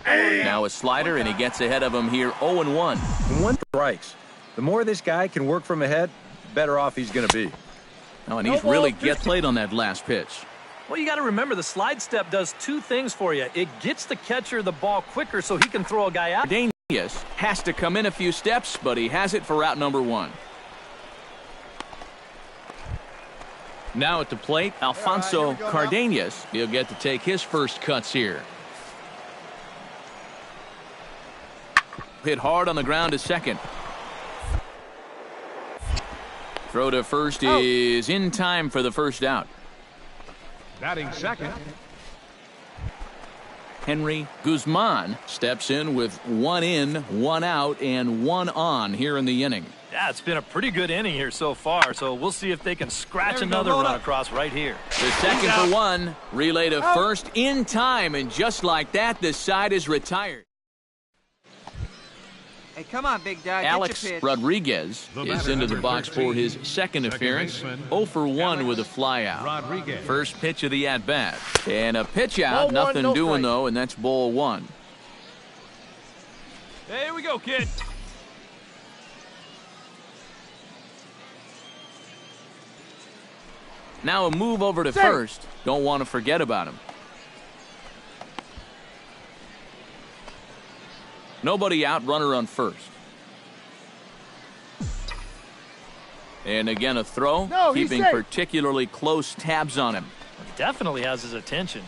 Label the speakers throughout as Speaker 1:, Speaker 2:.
Speaker 1: Now a slider, and he gets ahead of him here 0-1.
Speaker 2: One strikes. The more this guy can work from ahead, the better off he's going to be.
Speaker 1: Oh, and he's really get played on that last pitch.
Speaker 3: Well, you got to remember the slide step does two things for you. It gets the catcher the ball quicker so he can throw a guy out.
Speaker 1: Cardenas has to come in a few steps, but he has it for out number 1. Now at the plate, Alfonso Cardenas. He'll get to take his first cuts here. Hit hard on the ground to second. Throw to first is in time for the first out.
Speaker 4: Batting second.
Speaker 1: Henry Guzman steps in with 1 in, 1 out, and 1 on here in the inning.
Speaker 3: Yeah, it's been a pretty good inning here so far, so we'll see if they can scratch another run across right here.
Speaker 1: The second for 1, relay to first in time, and just like that, the side is retired.
Speaker 5: Hey, come on, big dog.
Speaker 1: Alex Rodriguez is into the box for his second appearance. 0 for 1 with a flyout. First pitch of the at-bat. And a pitch out, nothing doing though, and that's ball 1.
Speaker 3: Hey, here we go, kid.
Speaker 1: Now a move over to first. Don't want to forget about him. Nobody out, runner on first. And again a throw, keeping particularly close tabs on him.
Speaker 3: Definitely has his attention.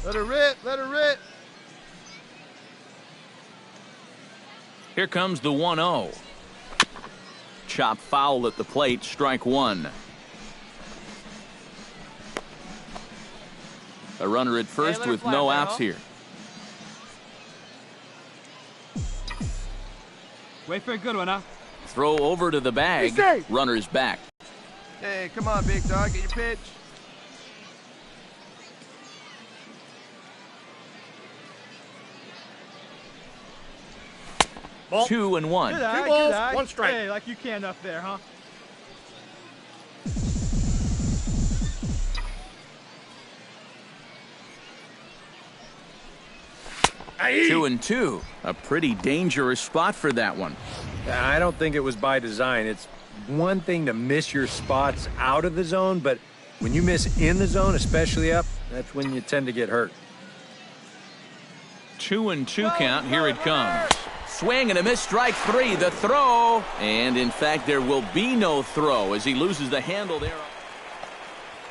Speaker 6: Let her rip, let her rip.
Speaker 1: Here comes the 1-0. Chop foul at the plate, strike 1. A runner at first with no outs here.
Speaker 5: Wait for a good one, huh?
Speaker 1: Throw over to the bag. Runner's back.
Speaker 6: Hey, come on, big dog. Get your pitch.
Speaker 1: Ball. 2-1.
Speaker 5: 2 balls, 1 strike. Hey, like you can up there, huh?
Speaker 1: Aye. 2-2. A pretty dangerous spot for that one.
Speaker 2: I don't think it was by design. It's one thing to miss your spots out of the zone, but when you miss in the zone, especially up, that's when you tend to get hurt.
Speaker 1: 2-2 count. Here it comes. Swing and a miss, strike 3. The throw. And in fact, there will be no throw as he loses the handle there.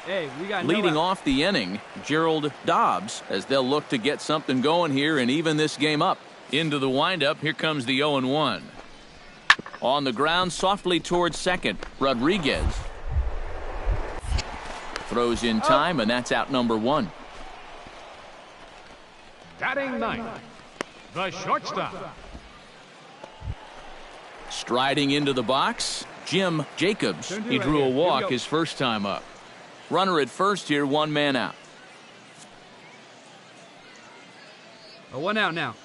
Speaker 5: Hey, we got
Speaker 1: leading off the inning, Gerald Dobbs, as they'll look to get something going here and even this game up. Into the windup, here comes the 0-1. On the ground, softly towards second, Rodriguez. Throws in time, and that's out number 1.
Speaker 4: Batting 9th, the shortstop.
Speaker 1: Striding into the box, Jim Jacobs. He drew a walk his first time up. Runner at first here, 1 man out.
Speaker 5: A 1 out now.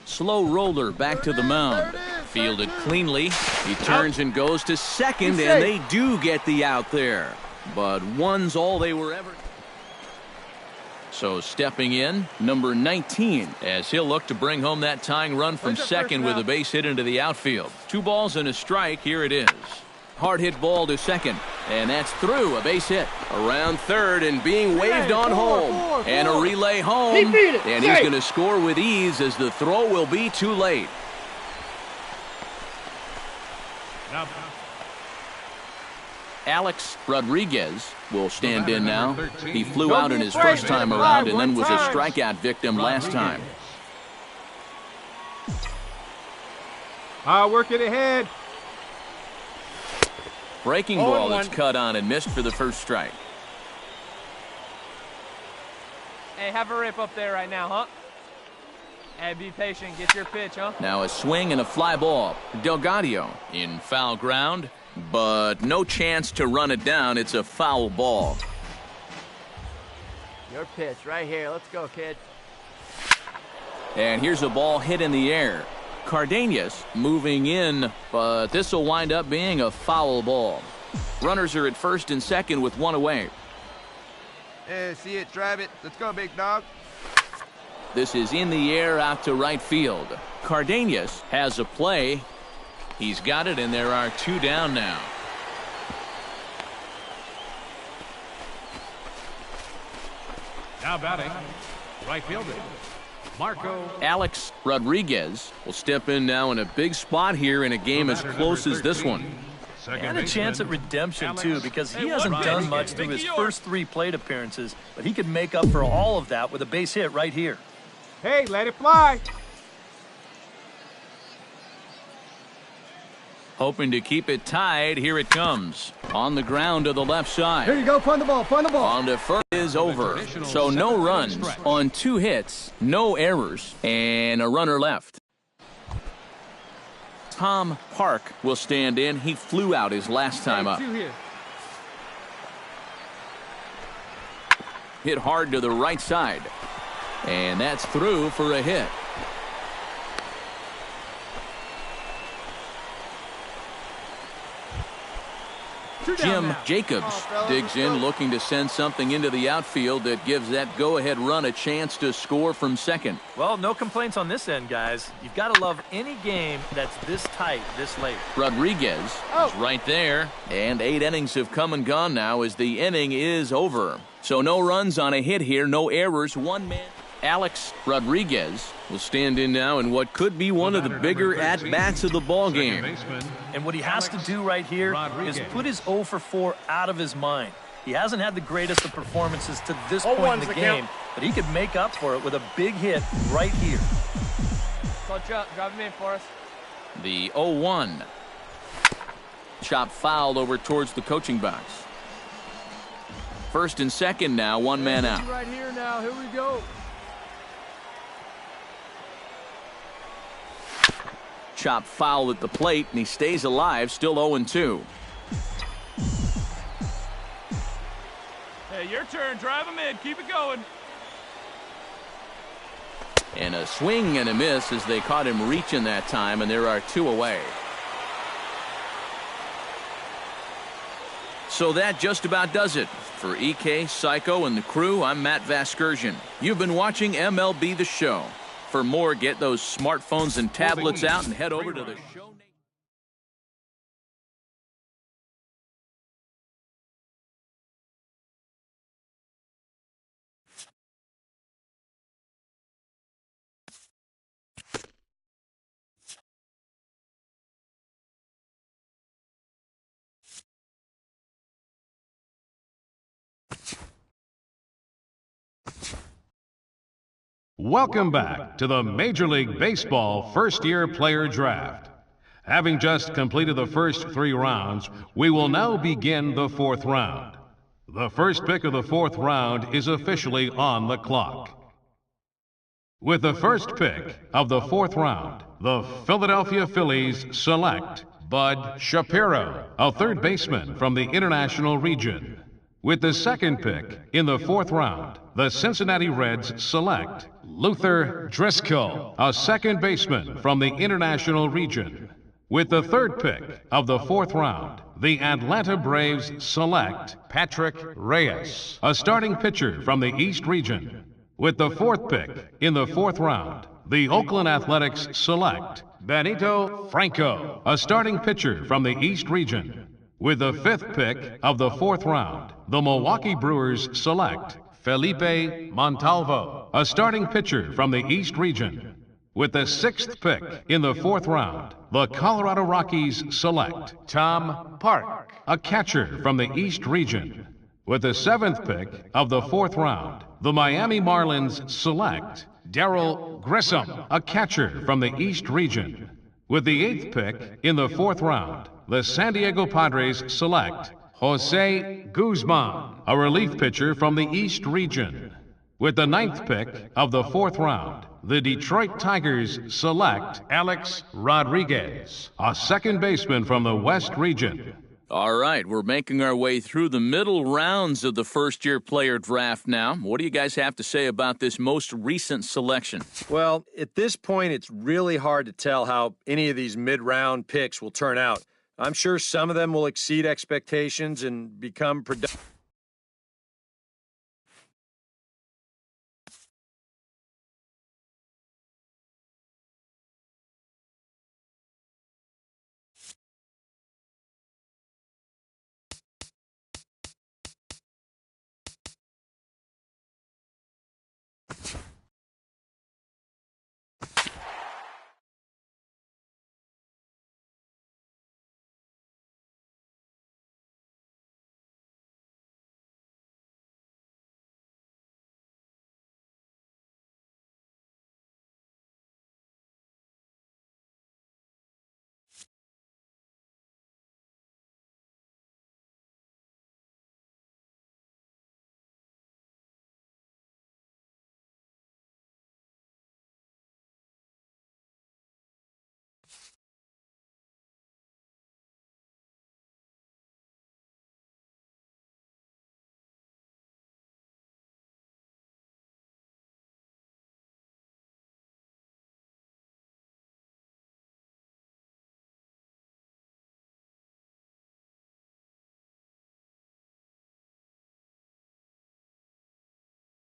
Speaker 1: Slow roller back to the mound. Fielded cleanly. He turns and goes to second, and they do get the out there. But 1's all they were ever. So stepping in, number 19, as he'll look to bring home that tying run from second with a base hit into the outfield. 2 balls and a strike. Here it is. Hard hit ball to second, and that's through. A base hit around third and being waved on home. And a relay home, and he's going to score with ease as the throw will be too late. Alex Rodriguez will stand in now. He flew out in his first time around and then was a strikeout victim last time.
Speaker 5: Work it ahead.
Speaker 1: Breaking ball that's cut on and missed for the first strike.
Speaker 7: Hey, have a rip up there right now, huh? Hey, be patient. Get your pitch, huh?
Speaker 1: Now a swing and a fly ball. Delgado in foul ground, but no chance to run it down. It's a foul ball.
Speaker 7: Your pitch right here. Let's go, kid.
Speaker 1: And here's a ball hit in the air. Cardenas moving in, but this will wind up being a foul ball. Runners are at first and second with 1 away.
Speaker 6: Yeah, see it, drive it. Let's go, big dog.
Speaker 1: This is in the air out to right field. Cardenas has a play. He's got it, and there are 2 down now.
Speaker 4: Now batting, right fielder, Marco.
Speaker 1: Alex Rodriguez will step in now in a big spot here in a game as close as this one.
Speaker 3: And a chance at redemption, too, because he hasn't done much through his first 3 plate appearances, but he could make up for all of that with a base hit right here.
Speaker 5: Hey, let it fly.
Speaker 1: Hoping to keep it tied. Here it comes. On the ground to the left side.
Speaker 5: Here you go, find the ball, find the ball.
Speaker 1: On to first is over. So no runs on 2 hits, no errors, and a runner left. Tom Park will stand in. He flew out his last time up. Hit hard to the right side. And that's through for a hit. Jim Jacobs digs in, looking to send something into the outfield that gives that go-ahead run a chance to score from second.
Speaker 3: Well, no complaints on this end, guys. You've got to love any game that's this tight, this late.
Speaker 1: Rodriguez is right there, and 8 innings have come and gone now as the inning is over. So no runs on a hit here, no errors, 1 man. Alex Rodriguez will stand in now in what could be one of the bigger at-bats of the ball game.
Speaker 3: And what he has to do right here is put his 0 for 4 out of his mind. He hasn't had the greatest of performances to this point in the game, but he could make up for it with a big hit right here.
Speaker 7: Coach up, drive him in for us.
Speaker 1: The 0-1. Chop fouled over towards the coaching box. First and second now, 1 man out.
Speaker 5: Right here now, here we go.
Speaker 1: Chop foul at the plate, and he stays alive, still 0-2.
Speaker 7: Hey, your turn. Drive him in. Keep it going.
Speaker 1: And a swing and a miss as they caught him reaching that time, and there are 2 away. So that just about does it. For EK, Psycho, and the crew, I'm Matt Vasgersian. You've been watching MLB The Show. For more, get those smartphones and tablets out and head over to the show.
Speaker 4: Welcome back to the Major League Baseball first-year player draft. Having just completed the first 3 rounds, we will now begin the 4th round. The first pick of the 4th round is officially on the clock. With the first pick of the 4th round, the Philadelphia Phillies select Bud Shapiro, a third baseman from the International Region. With the second pick in the 4th round, the Cincinnati Reds select Luther Driscoll, a second baseman from the International Region. With the third pick of the 4th round, the Atlanta Braves select Patrick Reyes, a starting pitcher from the East Region. With the 4th pick in the 4th round, the Oakland Athletics select Benito Franco, a starting pitcher from the East Region. With the 5th pick of the 4th round, the Milwaukee Brewers select Felipe Montalvo, a starting pitcher from the East Region. With the 6th pick in the 4th round, the Colorado Rockies select Tom Park, a catcher from the East Region. With the 7th pick of the 4th round, the Miami Marlins select Darrell Grissom, a catcher from the East Region. With the 8th pick in the 4th round, the San Diego Padres select Jose Guzman, a relief pitcher from the East Region. With the 9th pick of the 4th round, the Detroit Tigers select Alex Rodriguez, a second baseman from the West Region.
Speaker 1: All right, we're making our way through the middle rounds of the first-year player draft now. What do you guys have to say about this most recent selection?
Speaker 2: Well, at this point, it's really hard to tell how any of these mid-round picks will turn out. I'm sure some of them will exceed expectations and become productive.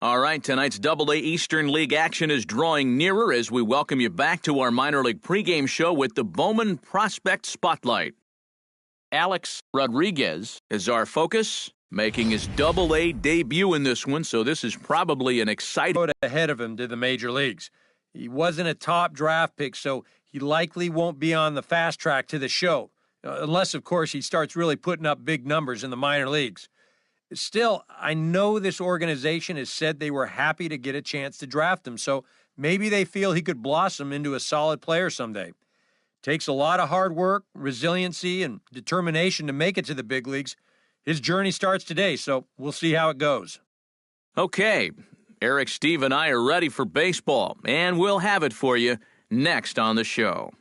Speaker 1: All right, tonight's Double-A Eastern League action is drawing nearer as we welcome you back to our minor league pregame show with the Bowman Prospect Spotlight. Alex Rodriguez is our focus, making his Double-A debut in this one, so this is probably an exciting...
Speaker 2: ahead of him to the major leagues. He wasn't a top draft pick, so he likely won't be on the fast track to the show, unless, of course, he starts really putting up big numbers in the minor leagues. Still, I know this organization has said they were happy to get a chance to draft him, so maybe they feel he could blossom into a solid player someday. Takes a lot of hard work, resiliency, and determination to make it to the big leagues. His journey starts today, so we'll see how it goes.
Speaker 1: Okay, Eric, Steve, and I are ready for baseball, and we'll have it for you next on the show.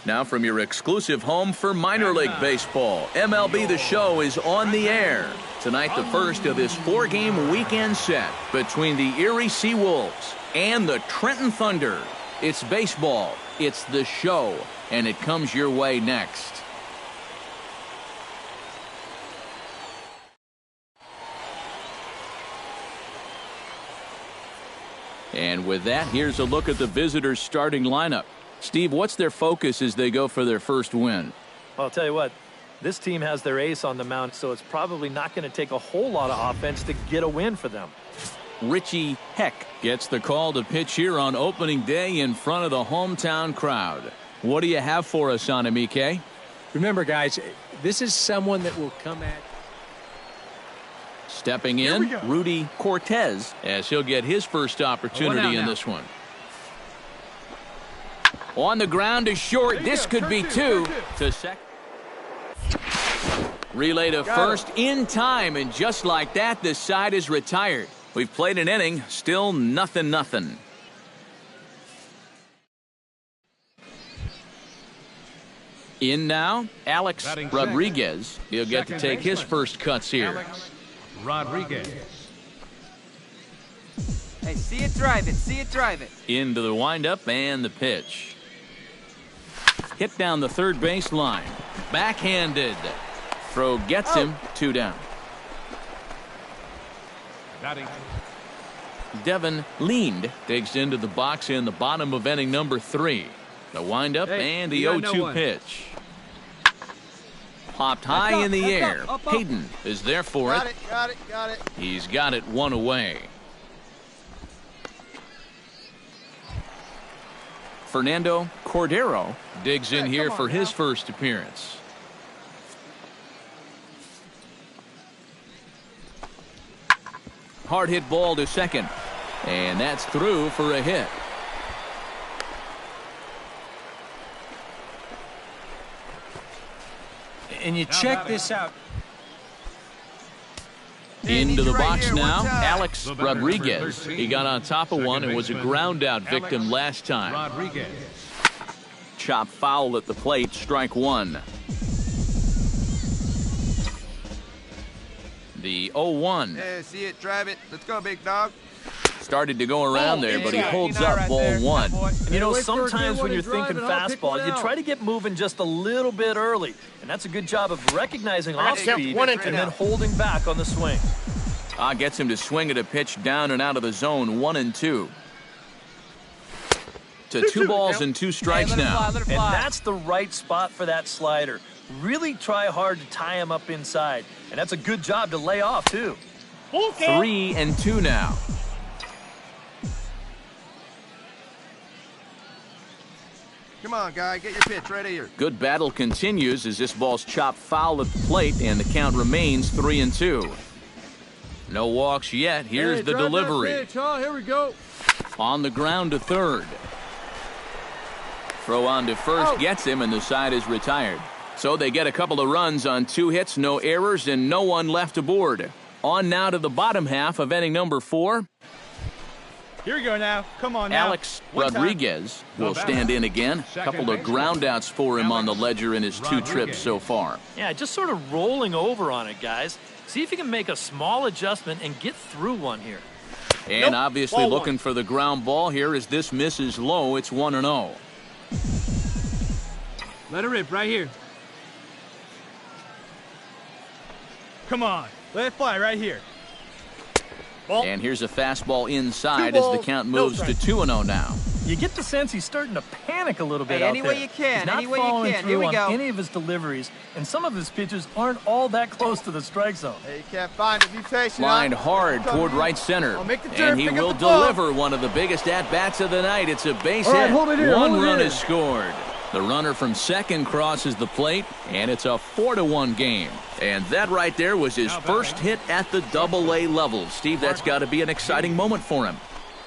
Speaker 1: Now from your exclusive home for minor league baseball, MLB The Show is on the air. Tonight, the first of this 4-game weekend set between the Erie Seawolves and the Trenton Thunder. It's baseball, it's The Show, and it comes your way next. And with that, here's a look at the visitors' starting lineup. Steve, what's their focus as they go for their first win?
Speaker 3: Well, I'll tell you what, this team has their ace on the mound, so it's probably not going to take a whole lot of offense to get a win for them.
Speaker 1: Richie Heck gets the call to pitch here on opening day in front of the hometown crowd. What do you have for us on him, EK?
Speaker 2: Remember, guys, this is someone that will come at...
Speaker 1: Stepping in, Rudy Cortez, as he'll get his first opportunity in this one. On the ground to short. This could be two. To second. Relay to first in time, and just like that, this side is retired. We've played an inning, still nothing. In now, Alex Rodriguez. He'll get to take his first cuts here.
Speaker 4: Alex Rodriguez.
Speaker 7: Hey, see it, drive it.
Speaker 1: Into the windup and the pitch. Hit down the third base line. Backhanded. Throw gets him. 2 down. Devin Leaned digs into the box in the bottom of inning number 3. The windup and the 0-2 pitch. Popped high in the air. Hayden is there for it.
Speaker 6: Got it.
Speaker 1: He's got it 1 away. Fernando Cordero digs in here for his first appearance. Hard hit ball to second, and that's through for a hit.
Speaker 2: And you check this out.
Speaker 1: Into the box now, Alex Rodriguez. He got on top of one and was a ground out victim last time.
Speaker 4: Rodriguez.
Speaker 1: Chop foul at the plate, strike 1. The 0-1.
Speaker 6: Yeah, see it, drive it. Let's go, big dog.
Speaker 1: Started to go around there, but he holds up ball 1.
Speaker 3: You know, sometimes when you're thinking fastball, you try to get moving just a little bit early. And that's a good job of recognizing off speed and then holding back on the swing.
Speaker 1: Gets him to swing at a pitch down and out of the zone, 1-2. To 2 balls and 2 strikes now.
Speaker 3: And that's the right spot for that slider. Really try hard to tie him up inside. And that's a good job to lay off, too.
Speaker 1: 3-2 now.
Speaker 6: Come on, guy. Get your pitch right here.
Speaker 1: Good battle continues as this ball's chopped foul at the plate, and the count remains 3-2. No walks yet. Here's the delivery.
Speaker 5: Pitch, huh? Here we go.
Speaker 1: On the ground to third. Throw on to first gets him, and the side is retired. So they get a couple of runs on 2 hits, no errors, and no one left aboard. On now to the bottom half of inning number 4.
Speaker 5: Here we go now. Come on now.
Speaker 1: Alex Rodriguez will stand in again. A couple of groundouts for him on the ledger in his 2 trips so far.
Speaker 3: Yeah, just sort of rolling over on it, guys. See if you can make a small adjustment and get through one here.
Speaker 1: And obviously looking for the ground ball here as this misses low. It's 1-0.
Speaker 5: Let it rip right here. Come on. Let it fly right here.
Speaker 1: And here's a fastball inside as the count moves to 2-0 now.
Speaker 3: You get the sense he's starting to panic a little bit
Speaker 8: Hey,
Speaker 3: out
Speaker 8: any
Speaker 3: there.
Speaker 8: way you can,
Speaker 3: He's not
Speaker 8: any way you
Speaker 3: following
Speaker 8: can.
Speaker 3: through
Speaker 8: Here we
Speaker 3: on
Speaker 8: go.
Speaker 3: any of his deliveries, and some of his pitches aren't all that close to the strike zone.
Speaker 6: Hey, you can't find it. Be patient.
Speaker 1: Lined
Speaker 6: huh?
Speaker 1: hard
Speaker 6: Come
Speaker 1: toward
Speaker 6: here.
Speaker 1: right center.
Speaker 6: I'll make the turn,
Speaker 1: And he
Speaker 6: pick up
Speaker 1: will
Speaker 6: the ball.
Speaker 1: deliver one of the biggest at-bats of the night. It's a base
Speaker 6: All right,
Speaker 1: hit.
Speaker 6: hold it here,
Speaker 1: One
Speaker 6: hold it
Speaker 1: run
Speaker 6: here.
Speaker 1: is scored. The runner from second crosses the plate, and it's a 4-1 game. And that right there was his first hit at the Double-A level. Steve, that's got to be an exciting moment for him.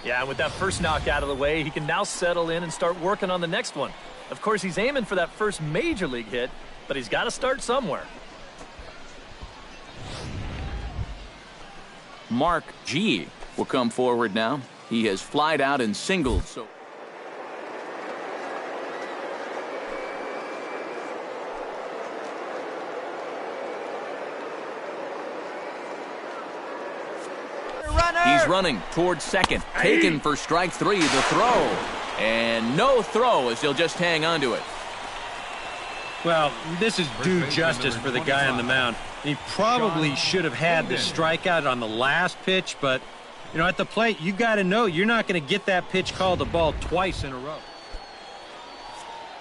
Speaker 3: Yeah, and with that first knock out of the way, he can now settle in and start working on the next one. Of course, he's aiming for that first major league hit, but he's got to start somewhere.
Speaker 1: Mark G. will come forward now. He has flied out and singled. So he's running towards second. Taken for strike 3. The throw. And no throw as he'll just hang on to it.
Speaker 2: Well, this is due justice for the guy on the mound. He probably should have had the strikeout on the last pitch, but, you know, at the plate, you got to know you're not going to get that pitch called a ball twice in a row.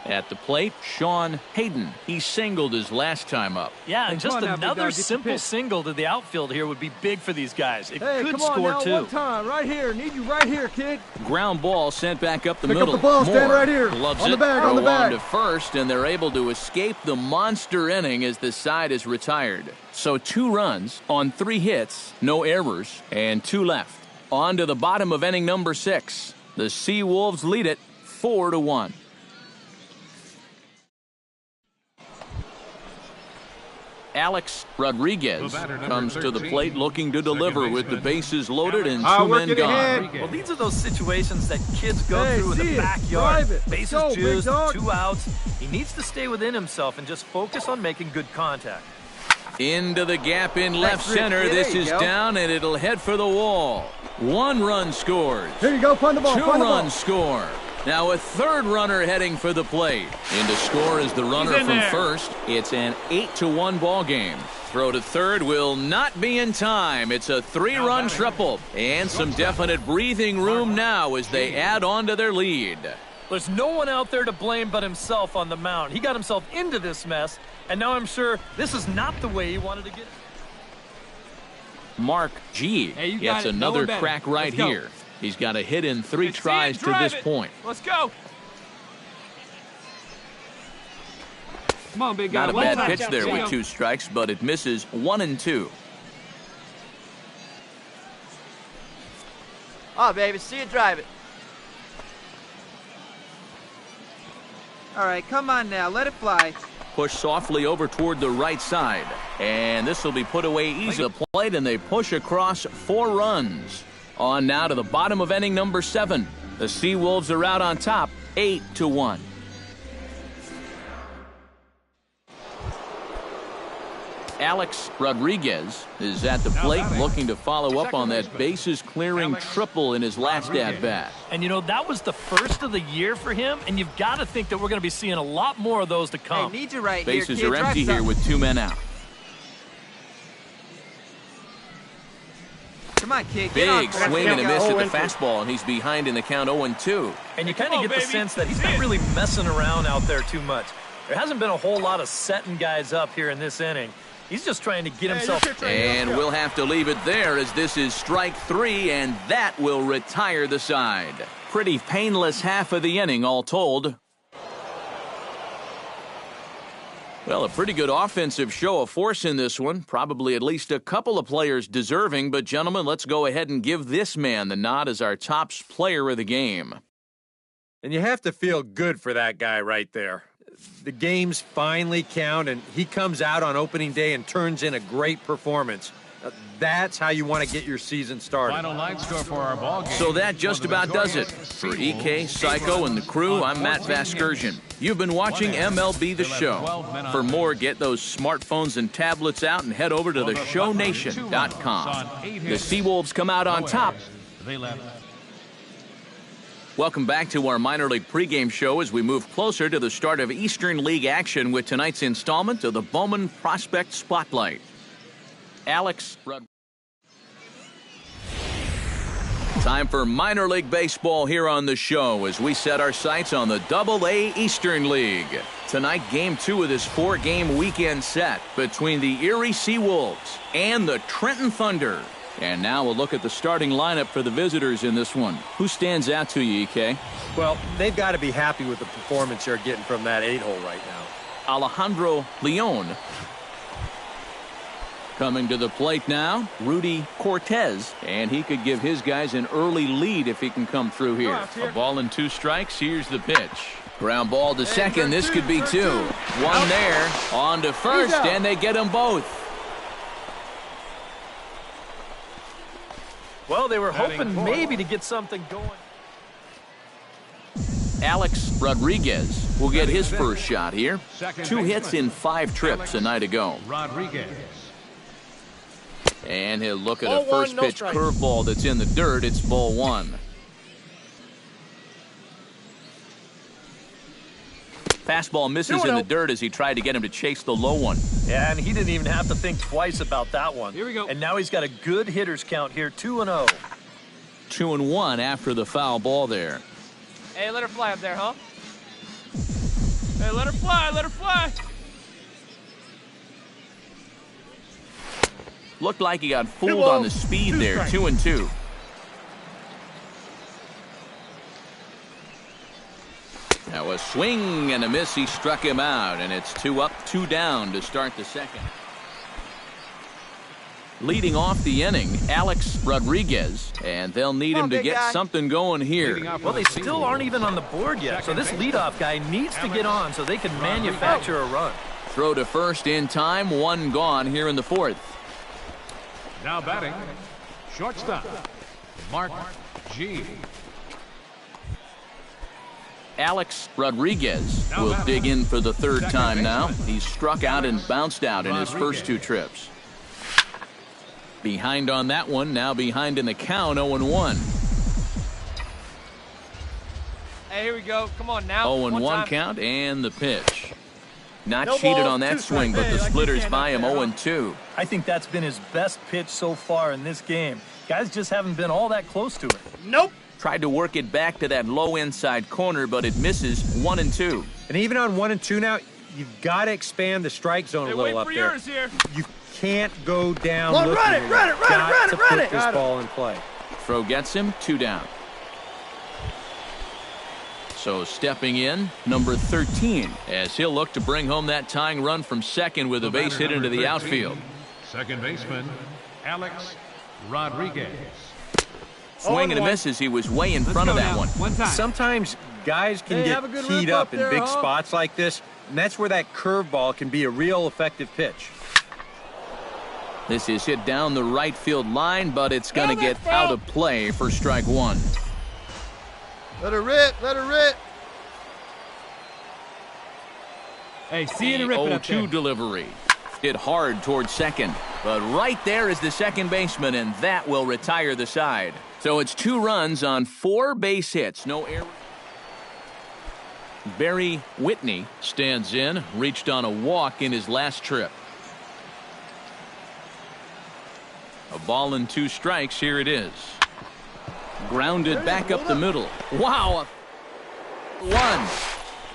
Speaker 1: At the plate, Sean Hayden. He singled his last time up.
Speaker 3: Yeah, and just
Speaker 5: come on now, big
Speaker 3: another
Speaker 5: guy, get the
Speaker 3: simple
Speaker 5: pitch.
Speaker 3: single to the outfield here would be big for these guys. It
Speaker 5: Hey,
Speaker 3: could
Speaker 5: come on
Speaker 3: score
Speaker 5: now,
Speaker 3: too.
Speaker 5: one time. Right here. Need you right here, kid.
Speaker 1: Ground ball sent back up the
Speaker 6: Pick up
Speaker 1: middle.
Speaker 6: the ball, stand
Speaker 1: Moore
Speaker 6: right here.
Speaker 1: Loves
Speaker 6: On the
Speaker 1: it.
Speaker 6: bag,
Speaker 1: Throw
Speaker 6: on the bag.
Speaker 1: to first, and they're able to escape the monster inning as the side is retired. So 2 runs on 3 hits, no errors, and 2 left. On to the bottom of inning number 6. The Seawolves lead it 4-1. Alex Rodriguez comes to the plate looking to deliver with the bases loaded and 2 men gone.
Speaker 3: Well, these are those situations that kids go
Speaker 5: Hey,
Speaker 3: through in
Speaker 5: see
Speaker 3: the
Speaker 5: it.
Speaker 3: backyard.
Speaker 5: Drive it.
Speaker 3: Bases
Speaker 5: Go, big
Speaker 3: juiced,
Speaker 5: dog.
Speaker 3: 2 outs. He needs to stay within himself and just focus on making good contact.
Speaker 1: Into the gap in left
Speaker 8: Rick.
Speaker 1: center.
Speaker 8: Yeah,
Speaker 1: This
Speaker 8: there you
Speaker 1: is
Speaker 8: go.
Speaker 1: down, and it'll head for the wall. 1 run scores.
Speaker 6: Here you go. Find the ball.
Speaker 1: 2
Speaker 6: Find the ball.
Speaker 1: runs score. Now a 3rd runner heading for the plate. In to score is the runner
Speaker 3: in
Speaker 1: from
Speaker 3: there.
Speaker 1: first. It's an 8-1 ball game. Throw to third will not be in time. It's a 3-run triple. And some definite breathing room now as they add on to their lead.
Speaker 3: There's no one out there to blame but himself on the mound. He got himself into this mess, and now I'm sure this is not the way he wanted to get it.
Speaker 1: Mark G.
Speaker 5: Hey, you got
Speaker 1: gets
Speaker 5: it. No
Speaker 1: another
Speaker 5: one better.
Speaker 1: crack right
Speaker 5: Let's go.
Speaker 1: here. He's got a hit in 3
Speaker 7: Let's see
Speaker 1: tries
Speaker 7: it,
Speaker 1: to
Speaker 7: drive
Speaker 1: this
Speaker 7: it.
Speaker 1: point.
Speaker 7: Let's go.
Speaker 5: Come on, big guy.
Speaker 1: Not a
Speaker 5: One
Speaker 1: bad
Speaker 5: time.
Speaker 1: pitch there with 2 strikes, but it misses 1 and 2.
Speaker 8: Oh, baby, see you drive it. All right, come on now. Let it fly.
Speaker 1: Push softly over toward the right side. And this will be put away easy. The plate, and they push across 4 runs. On now to the bottom of inning number 7. The Seawolves are out on top, 8-1. Alex Rodriguez is at the plate looking to follow up on that bases clearing triple in his last at-bat.
Speaker 3: And, you know, that was the first of the year for him, and you've got to think that we're going to be seeing a lot more of those to
Speaker 8: Hey,
Speaker 3: come.
Speaker 8: need you right
Speaker 1: Bases
Speaker 8: here, kid.
Speaker 1: are
Speaker 8: Drive
Speaker 1: empty here
Speaker 8: something.
Speaker 1: with 2 men out.
Speaker 8: Come on, kid. Get on
Speaker 1: Big
Speaker 8: for it.
Speaker 1: swing
Speaker 8: Here
Speaker 1: and a
Speaker 8: we
Speaker 1: miss
Speaker 8: go.
Speaker 1: at the fastball, and he's behind in the count 0-2.
Speaker 3: And you kind
Speaker 7: Come
Speaker 3: of
Speaker 7: on,
Speaker 3: get the
Speaker 7: baby.
Speaker 3: sense that he's
Speaker 7: See
Speaker 3: not
Speaker 7: it.
Speaker 3: really messing around out there too much. There hasn't been a whole lot of setting guys up here in this inning. He's just trying to get himself.
Speaker 1: And we'll have to leave it there as this is strike 3, and that will retire the side. Pretty painless half of the inning, all told. Well, a pretty good offensive show of force in this one. Probably at least a couple of players deserving. But, gentlemen, let's go ahead and give this man the nod as our top player of the game.
Speaker 2: And you have to feel good for that guy right there. The games finally count, and he comes out on opening day and turns in a great performance. That's how you want to get your season started.
Speaker 4: Final line score for our ball game.
Speaker 1: So that just about does it. For EK, Psycho, and the crew, I'm Matt Vasgersian. You've been watching MLB The Show. For more, get those smartphones and tablets out and head over to theshownation.com. The Seawolves come out on top.
Speaker 4: They left.
Speaker 1: Welcome back to our minor league pregame show as we move closer to the start of Eastern League action with tonight's installment of the Bowman Prospect Spotlight. Alex. Time for minor league baseball here on the show as we set our sights on the Double-A Eastern League. Tonight, Game 2 of this 4-game weekend set between the Erie Seawolves and the Trenton Thunder. And now we'll look at the starting lineup for the visitors in this one. Who stands out to you, EK?
Speaker 2: Well, they've got to be happy with the performance they're getting from that 8-hole right now.
Speaker 1: Alejandro Leon. Coming to the plate now, Rudy Cortez, and he could give his guys an early lead if he can come through here. A ball and 2 strikes. Here's the pitch. Ground ball to second. This could be 2. One there. On to first, and they get them both.
Speaker 3: Well, they were hoping maybe to get something going.
Speaker 1: Alex Rodriguez will get his first shot here. 2 hits in 5 trips a night ago.
Speaker 4: Rodriguez.
Speaker 1: And he'll look at a first pitch curveball that's in the dirt. It's ball 1. Fastball misses in the dirt as he tried to get him to chase the low one.
Speaker 3: Yeah, and he didn't even have to think twice about that one.
Speaker 5: Here we go.
Speaker 3: And now he's got a good hitter's count here, 2-0.
Speaker 1: 2-1 after the foul ball there.
Speaker 7: Hey, let her fly up there, huh? Hey, let her fly, let her fly.
Speaker 1: Looked like he got fooled on the speed there. 2-2. Now a swing and a miss. He struck him out, and it's 2 up, 2 down to start the second. Leading off the inning, Alex Rodriguez, and they'll need him to get something going here.
Speaker 3: Well, they still aren't even on the board yet, so this leadoff guy needs to get on so they can manufacture a run.
Speaker 1: Throw to first in time, 1 gone here in the 4th.
Speaker 4: Now batting, shortstop, Mark G.
Speaker 1: Alex Rodriguez will dig in for the 3rd time now. He's struck out and bounced out in his first 2 trips. Behind on that one, now behind in the count, 0-1.
Speaker 7: Hey, here we go. Come on now.
Speaker 1: 0-1 count and the pitch. Not cheated on that swing, but the splitters by him 0-2.
Speaker 3: I think that's been his best pitch so far in this game. Guys just haven't been all that close to it.
Speaker 7: Nope.
Speaker 1: Tried to work it back to that low inside corner, but it misses 1-2.
Speaker 2: And even on 1-2 now, you've got to expand the strike zone a little up there. You can't go down looking.
Speaker 8: Run it, run it, run it, run it, run it.
Speaker 2: This ball in play.
Speaker 1: Throw gets him, 2 down. So stepping in, number 13, as he'll look to bring home that tying run from second with a base hit into the outfield.
Speaker 4: Second baseman, Alex Rodriguez.
Speaker 1: Swing and a miss as he was way in front of that one.
Speaker 2: Sometimes guys can get keyed up in big spots like this, and that's where that curveball can be a real effective pitch.
Speaker 1: This is hit down the right field line, but it's going to get out of play for strike 1.
Speaker 6: Let her rip, let her rip.
Speaker 5: Hey, see it and rip it up there.
Speaker 1: 0-2 delivery. Hit hard towards second, but right there is the second baseman, and that will retire the side. So it's 2 runs on 4 base hits. No error. Barry Whitney stands in, reached on a walk in his last trip. A ball and 2 strikes. Here it is. Grounded back up the middle. Wow. 1.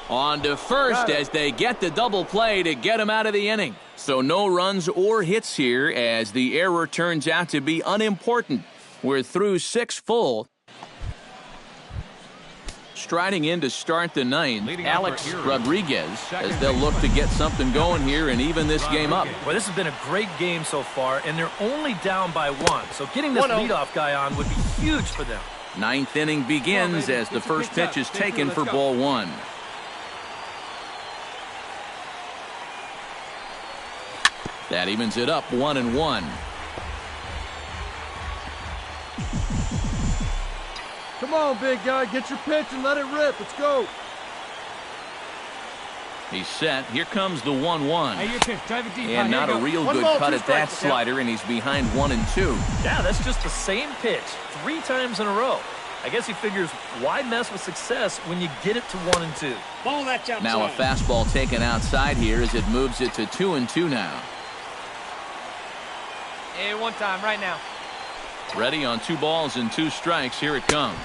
Speaker 1: On to first as they get the double play to get him out of the inning. So no runs or hits here as the error turns out to be unimportant. We're through 6 full. Striding in to start the 9th, Alex Rodriguez, as they'll look to get something going here and even this game up.
Speaker 3: Well, this has been a great game so far, and they're only down by 1. So getting this leadoff guy on would be huge for them.
Speaker 1: 9th inning begins as the first pitch is taken for ball 1. That evens it up 1-1.
Speaker 5: Come on, big guy. Get your pitch and let it rip. Let's go.
Speaker 1: He's set. Here comes the 1-1.
Speaker 5: Hey, your pitch. Drive it deep.
Speaker 1: And not a real good cut at that slider, and he's behind 1-2.
Speaker 3: Yeah, that's just the same pitch 3 times in a row. I guess he figures, why mess with success when you get it to 1-2?
Speaker 5: Ball that's outside.
Speaker 1: Now a fastball taken outside here as it moves it to 2-2 now.
Speaker 7: Hey, one time, right now.
Speaker 1: Ready on 2 balls and 2 strikes. Here it comes.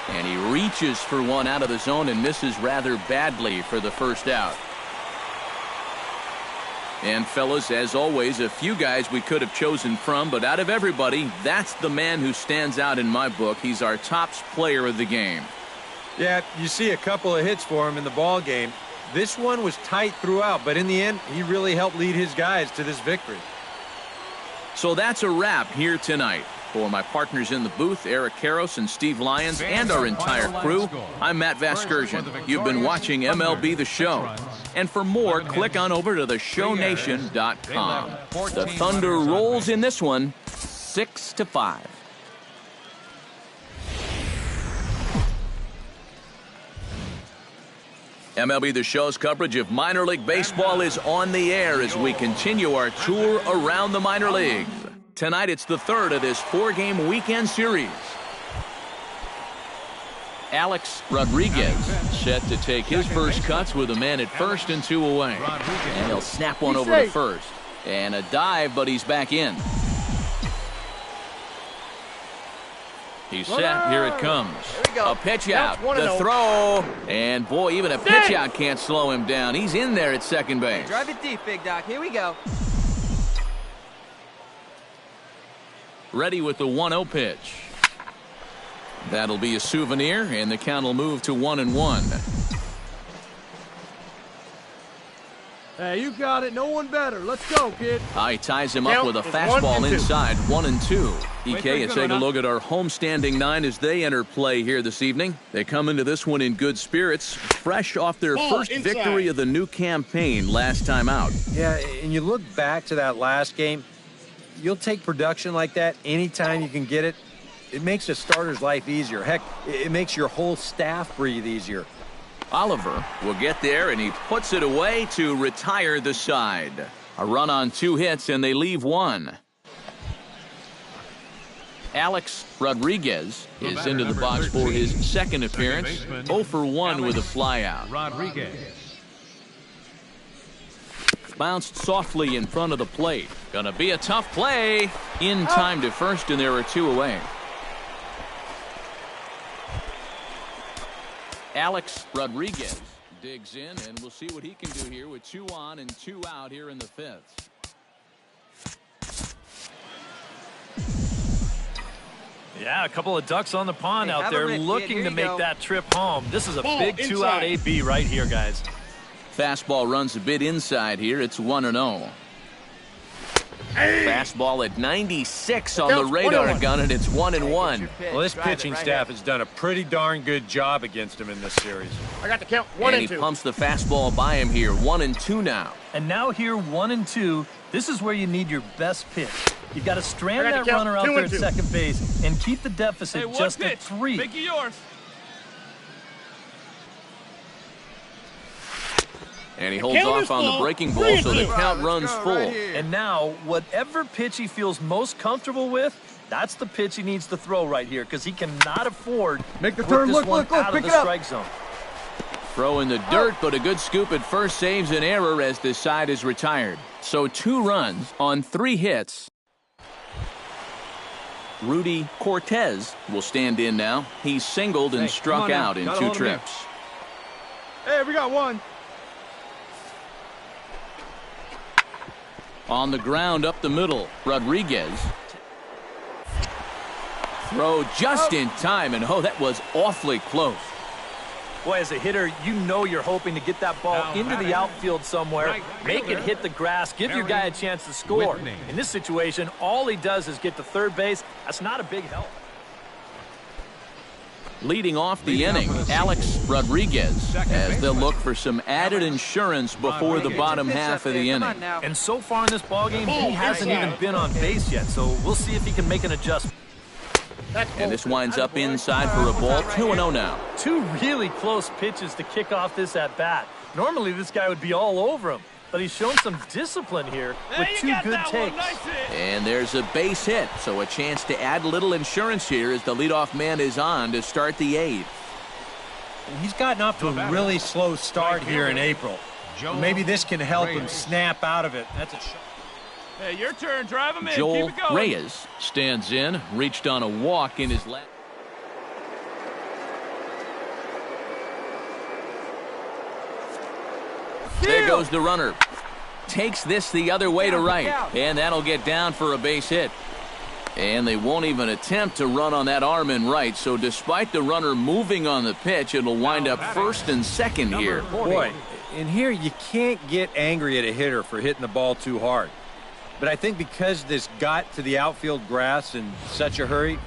Speaker 1: And he reaches for one out of the zone and misses rather badly for the first out. And fellas, as always, a few guys we could have chosen from, but out of everybody, that's the man who stands out in my book. He's our top player of the game.
Speaker 2: Yeah, you see a couple of hits for him in the ball game. This one was tight throughout, but in the end, he really helped lead his guys to this victory.
Speaker 1: So that's a wrap here tonight. For my partners in the booth, Eric Karros and Steve Lyons, and our entire crew, I'm Matt Vasgersian. You've been watching MLB The Show. And for more, click on over to theshownation.com. The Thunder rolls in this one, 6-5. MLB The Show's coverage of minor league baseball is on the air as we continue our tour around the minor leagues. Tonight, it's the third of this 4-game weekend series. Alex Rodriguez set to take his first cuts with a man at first and 2 away. And he'll snap one over to first. And a dive, but he's back in. He's set. Here it comes. A pitch out. The throw. And boy, even a pitch out can't slow him down. He's in there at second base.
Speaker 8: Drive it deep, Big Doc. Here we go.
Speaker 1: Ready with the 1-0 pitch. That'll be a souvenir, and the count will move to 1-1.
Speaker 5: Hey, you got it. No one better. Let's go, kid.
Speaker 1: He ties him up with a fastball inside, 1-2. EK, take a look at our homestanding 9 as they enter play here this evening. They come into this one in good spirits, fresh off their first victory of the new campaign last time out.
Speaker 2: Yeah, and you look back to that last game, you'll take production like that anytime you can get it. It makes a starter's life easier. Heck, it makes your whole staff breathe easier.
Speaker 1: Oliver will get there, and he puts it away to retire the side. A run on 2 hits, and they leave 1. Alex Rodriguez is into the box for his second appearance. 0 for 1 with a flyout.
Speaker 4: Rodriguez.
Speaker 1: Bounced softly in front of the plate. Gonna be a tough play. In time to first, and there are 2 away. Alex Rodriguez digs in, and we'll see what he can do here with 2 on and 2 out here in the 5th.
Speaker 3: Yeah, a couple of ducks on the pond out there looking to make that trip home. This is a big 2-out AB right here, guys.
Speaker 1: Fastball runs a bit inside here. It's 1-0. Fastball at 96 on the radar gun, and it's 1-1.
Speaker 2: Well, this pitching staff has done a pretty darn good job against him in this series.
Speaker 9: I got the count. 1
Speaker 1: and 2. He pumps the fastball by him here. 1-2 now.
Speaker 3: And now here, 1-2. This is where you need your best pitch. You've got to strand that runner out there at second base and keep the deficit just at 3.
Speaker 7: Make it yours.
Speaker 1: And he holds off on the breaking ball, so the count runs full.
Speaker 3: And now, whatever pitch he feels most comfortable with, that's the pitch he needs to throw right here, because he cannot afford
Speaker 5: make the
Speaker 3: to
Speaker 5: turn.
Speaker 3: Look,
Speaker 5: pick
Speaker 3: of
Speaker 5: it
Speaker 3: the
Speaker 5: up.
Speaker 3: Strike zone.
Speaker 1: Throw in the dirt, but a good scoop at first saves an error as this side is retired. So 2 runs on 3 hits. Rudy Cortez will stand in now. He's singled and struck out in 2 trips.
Speaker 5: Hey, we got 1.
Speaker 1: On the ground up the middle, Rodriguez. Throw just in time, and that was awfully close.
Speaker 3: Boy, as a hitter, you know you're hoping to get that ball into the outfield somewhere, make it hit the grass, give your guy a chance to score. In this situation, all he does is get to third base. That's not a big help.
Speaker 1: Leading off the inning, Alex Rodriguez, as they'll look for some added insurance before the bottom half of the inning.
Speaker 3: And so far in this ballgame, he hasn't even been on base yet, so we'll see if he can make an adjustment.
Speaker 1: And this winds up inside for a ball. 2-0 now.
Speaker 3: 2 really close pitches to kick off this at-bat. Normally, this guy would be all over him, but he's shown some discipline here with 2 good takes.
Speaker 1: And there's a base hit, so a chance to add a little insurance here as the leadoff man is on to start the 8th.
Speaker 2: He's gotten off to a really slow start here in April. Maybe this can help him snap out of it. That's a shot.
Speaker 7: Hey, your turn. Drive him in.
Speaker 1: Joel
Speaker 7: Keep it going.
Speaker 1: Reyes stands in, reached on a walk in his last. There goes the runner. Takes this the other way to right, and that'll get down for a base hit. And they won't even attempt to run on that arm in right, so despite the runner moving on the pitch, it'll wind up first and second here.
Speaker 2: Boy, in here you can't get angry at a hitter for hitting the ball too hard. But I think because this got to the outfield grass in such a hurry,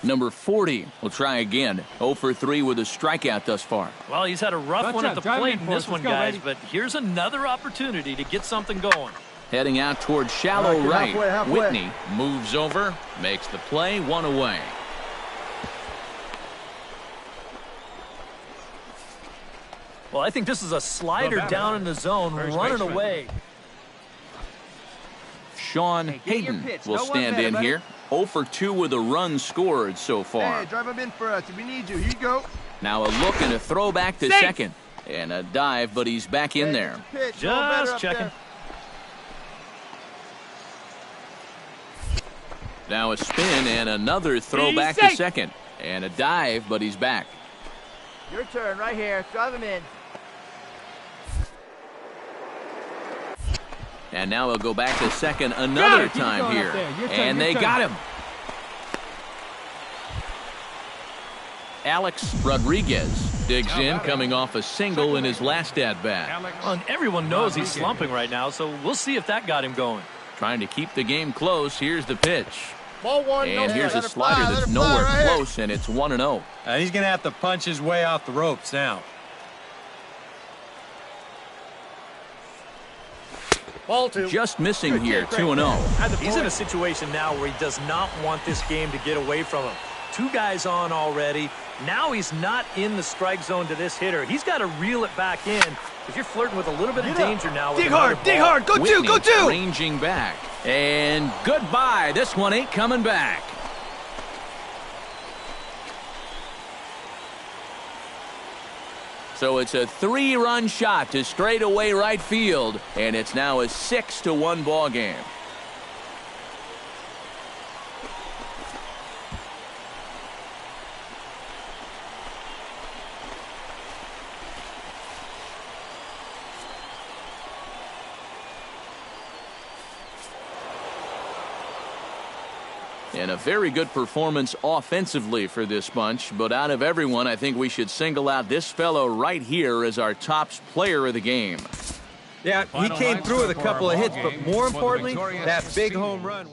Speaker 1: Number 40 will try again. 0 for 3 with a strikeout thus far.
Speaker 3: Well, he's had a rough one at the plate in this one, guys, but here's another opportunity to get something going.
Speaker 1: Heading out towards shallow right.
Speaker 5: halfway.
Speaker 1: Whitney moves over, makes the play, 1 away.
Speaker 3: Well, I think this is a slider down in the zone, running away.
Speaker 1: Sean Hayden will stand in here. 0 for 2 with a run scored so far.
Speaker 6: Hey, drive him in for us. We need you. Here you go.
Speaker 1: Now a look and a throw back to second. And a dive, but he's back in there.
Speaker 6: Pitch.
Speaker 3: Just checking.
Speaker 1: Now a spin and another throw back to second. And a dive, but he's back.
Speaker 8: Your turn right here. Drive him in.
Speaker 1: And now he'll go back to second another time here. And they got him. Alex Rodriguez digs in, coming off a single in his last at-bat.
Speaker 3: Well, and everyone knows he's slumping right now, so we'll see if that got him going.
Speaker 1: Trying to keep the game close. Here's the pitch.
Speaker 6: Ball one.
Speaker 1: And here's a slider that's nowhere close, and it's 1-0.
Speaker 2: he's going to have to punch his way off the ropes now.
Speaker 6: Ball 2.
Speaker 1: Just missing here, 2-0.
Speaker 3: He's in a situation now where he does not want this game to get away from him. 2 guys on already. Now he's not in the strike zone to this hitter. He's got to reel it back in because you're flirting with a little bit of danger now.
Speaker 6: Dig hard, dig hard. Go
Speaker 1: Whitney
Speaker 6: 2, go 2.
Speaker 1: Ranging back. And goodbye. This one ain't coming back. So it's a 3-run shot to straightaway right field, and it's now a 6-1 ball game. And a very good performance offensively for this bunch. But out of everyone, I think we should single out this fellow right here as our top player of the game.
Speaker 2: Yeah, he came through with a couple of hits, but more importantly, that big home run.